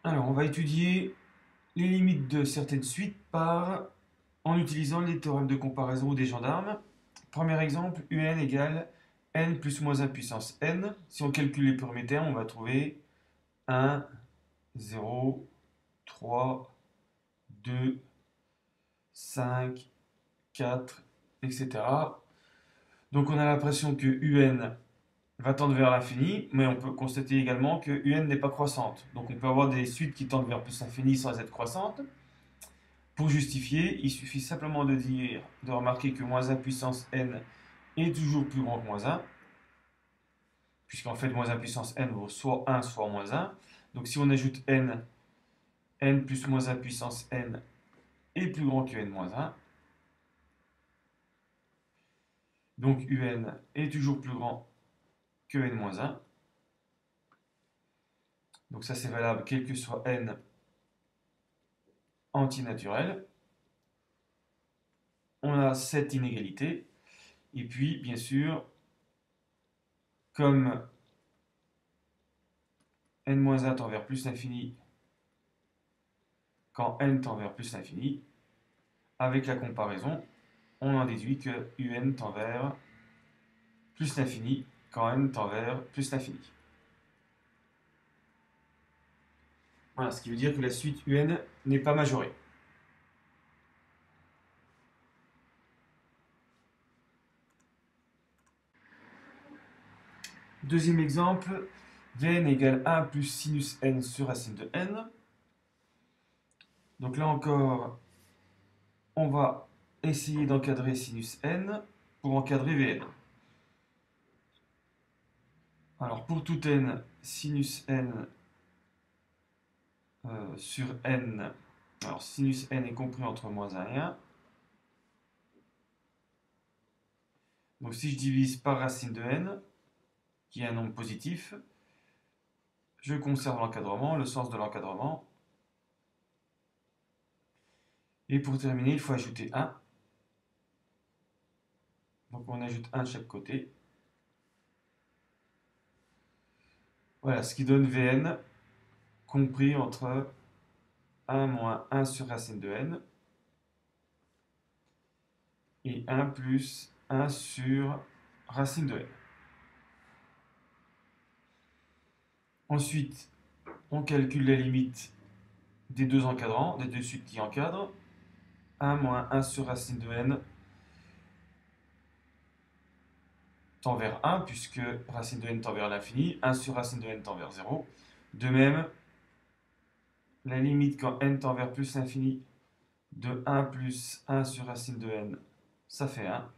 Alors, on va étudier les limites de certaines suites en utilisant les théorèmes de comparaison des gendarmes. Premier exemple, un égale n plus moins 1 puissance n. Si on calcule les premiers termes, on va trouver 1, 0, 3, 2, 5, 4, etc. Donc on a l'impression que un va tendre vers l'infini, mais on peut constater également que un n'est pas croissante. Donc on peut avoir des suites qui tendent vers plus l'infini sans être croissantes. Pour justifier, il suffit simplement de remarquer que moins 1 puissance n est toujours plus grand que moins 1, puisqu'en fait moins 1 puissance n vaut soit 1 soit moins 1. Donc si on ajoute n, n plus moins 1 puissance n est plus grand que n moins 1. Donc un est toujours plus grand que n moins 1. Donc ça c'est valable quel que soit n antinaturel. On a cette inégalité. Et puis bien sûr, comme n-1 tend vers plus l'infini quand n tend vers plus l'infini, avec la comparaison, on en déduit que un tend vers plus l'infini quand n tend vers plus l'infini. Voilà, ce qui veut dire que la suite un n'est pas majorée. Deuxième exemple, Vn égale 1 plus sinus n sur racine de n. Donc là encore, on va essayer d'encadrer sinus n pour encadrer Vn. Alors pour tout n, sinus n sur n, alors sinus n est compris entre moins 1 et 1. Donc si je divise par racine de n, qui est un nombre positif, je conserve l'encadrement, le sens de l'encadrement. Et pour terminer, il faut ajouter 1. Donc on ajoute 1 de chaque côté. Voilà, ce qui donne Vn compris entre 1 moins 1 sur racine de n et 1 plus 1 sur racine de n. Ensuite, on calcule la limite des deux encadrants, des deux suites qui encadrent. 1 moins 1 sur racine de n tend vers 1, puisque racine de n tend vers l'infini. 1 sur racine de n tend vers 0. De même, la limite quand n tend vers plus l'infini de 1 plus 1 sur racine de n, ça fait 1.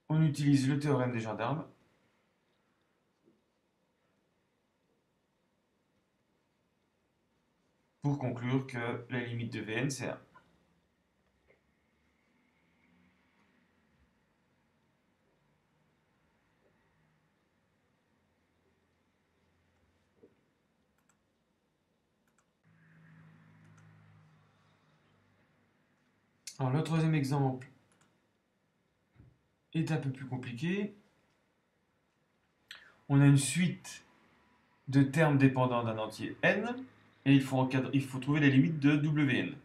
On utilise le théorème des gendarmes pour conclure que la limite de Vn, c'est 1. Alors, le troisième exemple est un peu plus compliqué. On a une suite de termes dépendants d'un entier n, et il faut trouver la limite de Wn.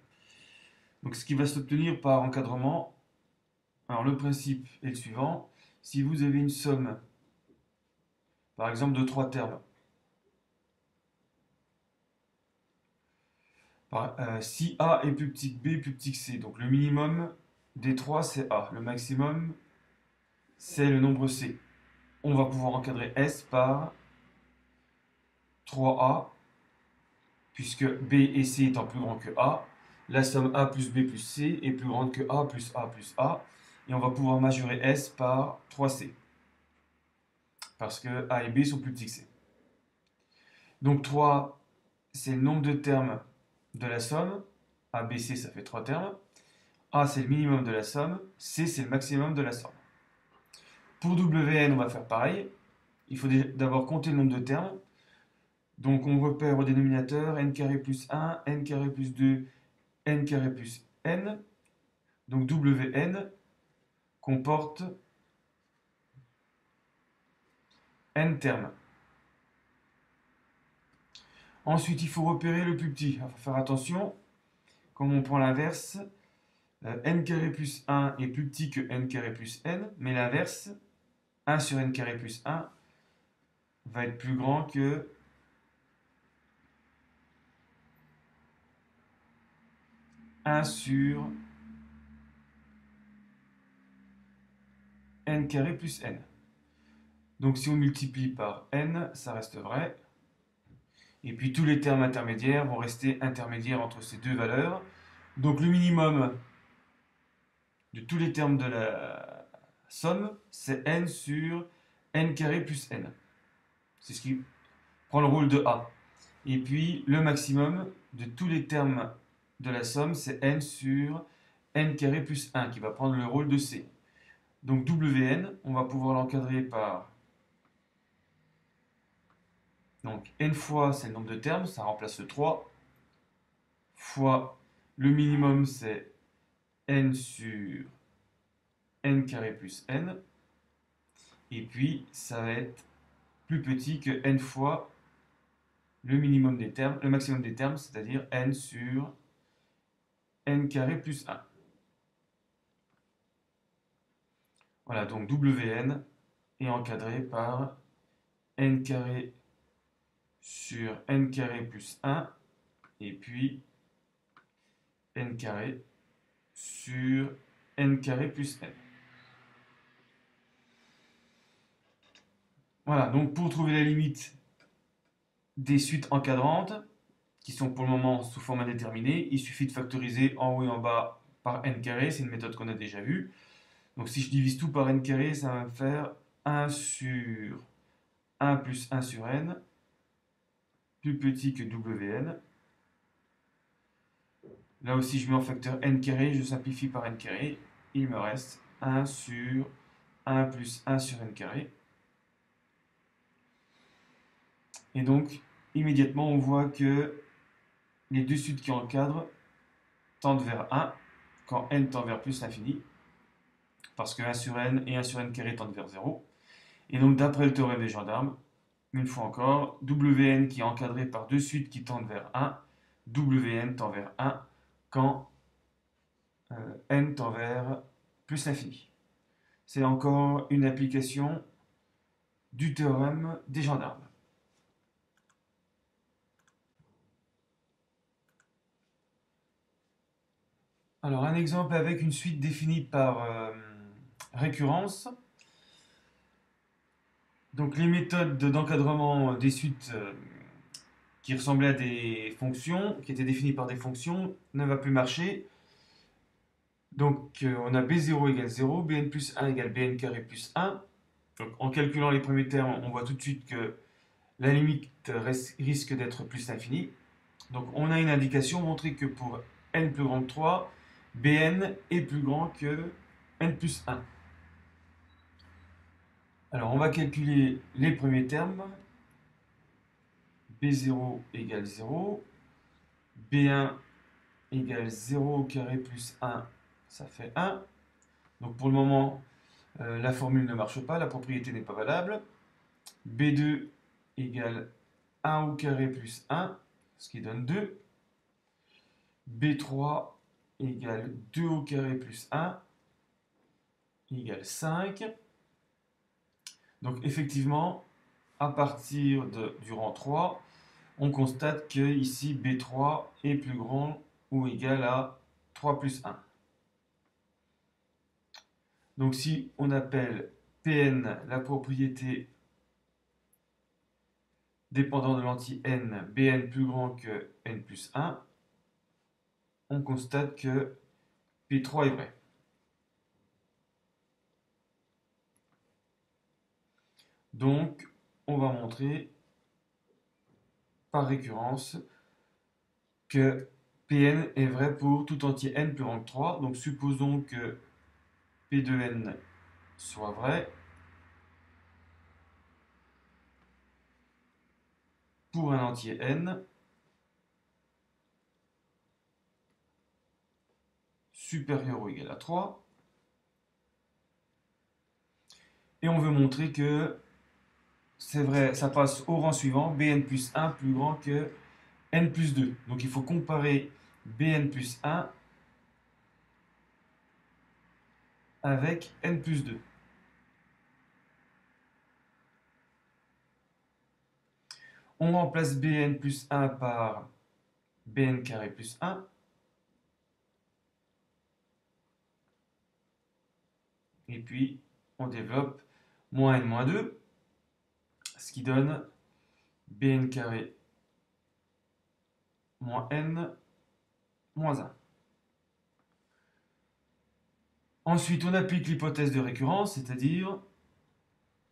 Donc ce qui va s'obtenir par encadrement, alors le principe est le suivant. Si vous avez une somme, par exemple de 3 termes, si A est plus petit que B plus petit que C, donc le minimum des 3 c'est A, le maximum c'est le nombre C. On va pouvoir encadrer S par 3A, puisque B et C étant plus grands que A, la somme A plus B plus C est plus grande que A plus A plus A, et on va pouvoir majorer S par 3C, parce que A et B sont plus petits que C. Donc 3, c'est le nombre de termes de la somme. A, B, C, ça fait 3 termes. A, c'est le minimum de la somme. C, c'est le maximum de la somme. Pour Wn, on va faire pareil. Il faut d'abord compter le nombre de termes. Donc on repère au dénominateur n carré plus 1, n carré plus 2, n carré plus n. Donc Wn comporte n termes. Ensuite, il faut repérer le plus petit. Il faut faire attention, comme on prend l'inverse, n carré plus 1 est plus petit que n carré plus n, mais l'inverse, 1 sur n carré plus 1, va être plus grand que 1 sur n carré plus n. Donc si on multiplie par n, ça reste vrai. Et puis tous les termes intermédiaires vont rester intermédiaires entre ces deux valeurs. Donc le minimum de tous les termes de la somme, c'est n sur n carré plus n. C'est ce qui prend le rôle de A. Et puis le maximum de tous les termes de la somme, c'est n sur n carré plus 1 qui va prendre le rôle de C. Donc Wn, on va pouvoir l'encadrer par donc n fois, c'est le nombre de termes, ça remplace le 3, fois le minimum, c'est n sur n carré plus n, et puis ça va être plus petit que n fois le minimum des termes, le maximum des termes, c'est-à-dire n sur n carré plus 1. Voilà, donc Wn est encadré par n carré sur n carré plus 1, et puis n carré sur n carré plus n. Voilà, donc pour trouver la limite des suites encadrantes, qui sont pour le moment sous forme indéterminée, il suffit de factoriser en haut et en bas par n carré, c'est une méthode qu'on a déjà vue. Donc si je divise tout par n carré, ça va me faire 1 sur 1 plus 1 sur n, plus petit que Wn. Là aussi, je mets en facteur n carré, je simplifie par n carré, il me reste 1 sur 1 plus 1 sur n carré. Et donc, immédiatement, on voit que les deux suites qui encadrent tendent vers 1 quand n tend vers plus l'infini, parce que 1 sur n et 1 sur n carré tendent vers 0. Et donc, d'après le théorème des gendarmes, une fois encore, Wn qui est encadré par deux suites qui tendent vers 1, Wn tend vers 1 quand n tend vers plus l'infini. C'est encore une application du théorème des gendarmes. Alors, un exemple avec une suite définie par récurrence. Donc, les méthodes d'encadrement des suites qui ressemblaient à des fonctions, qui étaient définies par des fonctions, ne va plus marcher. Donc, on a b0 égale 0, bn plus 1 égale bn carré plus 1. Donc, en calculant les premiers termes, on voit tout de suite que la limite risque d'être plus l'infini. Donc, on a une indication montrée que pour n plus grand que 3, bn est plus grand que n plus 1. Alors, on va calculer les premiers termes. B0 égale 0. B1 égale 0 au carré plus 1, ça fait 1. Donc, pour le moment, la formule ne marche pas, la propriété n'est pas valable. B2 égale 1 au carré plus 1, ce qui donne 2. B3 égale 2 au carré plus 1, égale 5. Donc effectivement, à partir du rang 3, on constate que ici B3 est plus grand ou égal à 3 plus 1. Donc si on appelle Pn la propriété dépendant de l'anti-n, Bn plus grand que n plus 1, on constate que P3 est vrai. Donc, on va montrer par récurrence que Pn est vrai pour tout entier n plus grand que 3. Donc, supposons que P de n soit vrai pour un entier n supérieur ou égal à 3. Et on veut montrer que c'est vrai, ça passe au rang suivant, Bn plus 1 plus grand que n plus 2. Donc il faut comparer Bn plus 1 avec n plus 2. On remplace Bn plus 1 par Bn carré plus 1. Et puis, on développe moins n moins 2, ce qui donne Bn carré moins n moins 1. Ensuite, on applique l'hypothèse de récurrence, c'est-à-dire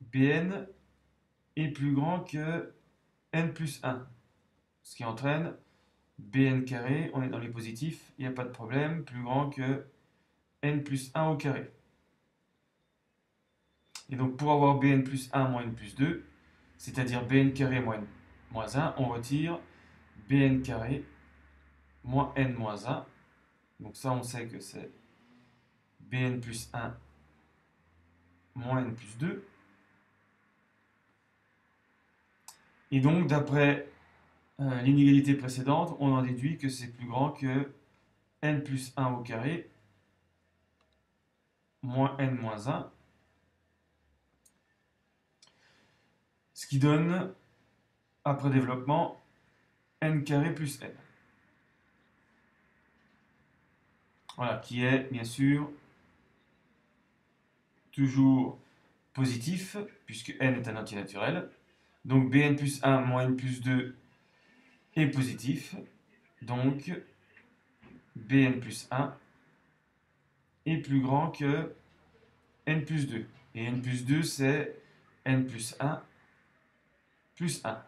Bn est plus grand que n plus 1, ce qui entraîne Bn carré, on est dans les positifs, il n'y a pas de problème, plus grand que n plus 1 au carré. Et donc pour avoir Bn plus 1 moins n plus 2, c'est-à-dire Bn carré moins 1, on retire Bn carré moins n moins 1. Donc ça, on sait que c'est Bn plus 1 moins n plus 2. Et donc, d'après l'inégalité précédente, on en déduit que c'est plus grand que n plus 1 au carré moins n moins 1. Ce qui donne, après développement, n carré plus n. Voilà, qui est bien sûr toujours positif, puisque n est un entier naturel. Donc Bn plus 1 moins n plus 2 est positif. Donc Bn plus 1 est plus grand que n plus 2. Et n plus 2, c'est n plus 1 plus 1.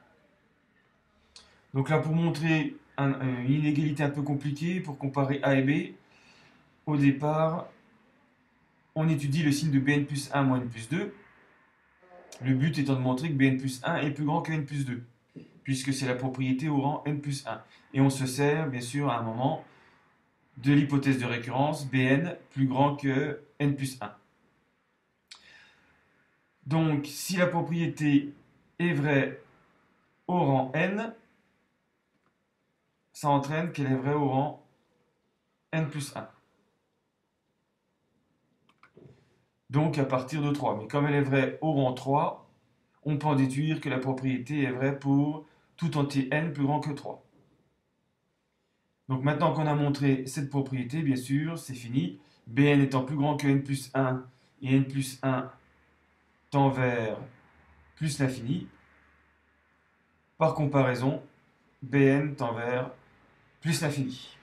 Donc là, pour montrer une inégalité un peu compliquée, pour comparer A et B, au départ, on étudie le signe de Bn plus 1 moins n plus 2. Le but étant de montrer que Bn plus 1 est plus grand que n plus 2, puisque c'est la propriété au rang n plus 1. Et on se sert, bien sûr, à un moment, de l'hypothèse de récurrence, Bn plus grand que n plus 1. Donc, si la propriété est vraie au rang n, ça entraîne qu'elle est vraie au rang n plus 1. Donc à partir de 3. Mais comme elle est vraie au rang 3, on peut en déduire que la propriété est vraie pour tout entier n plus grand que 3. Donc maintenant qu'on a montré cette propriété, bien sûr, c'est fini. Bn étant plus grand que n plus 1 et n plus 1 tend vers plus l'infini. Par comparaison, Bn tend vers plus l'infini.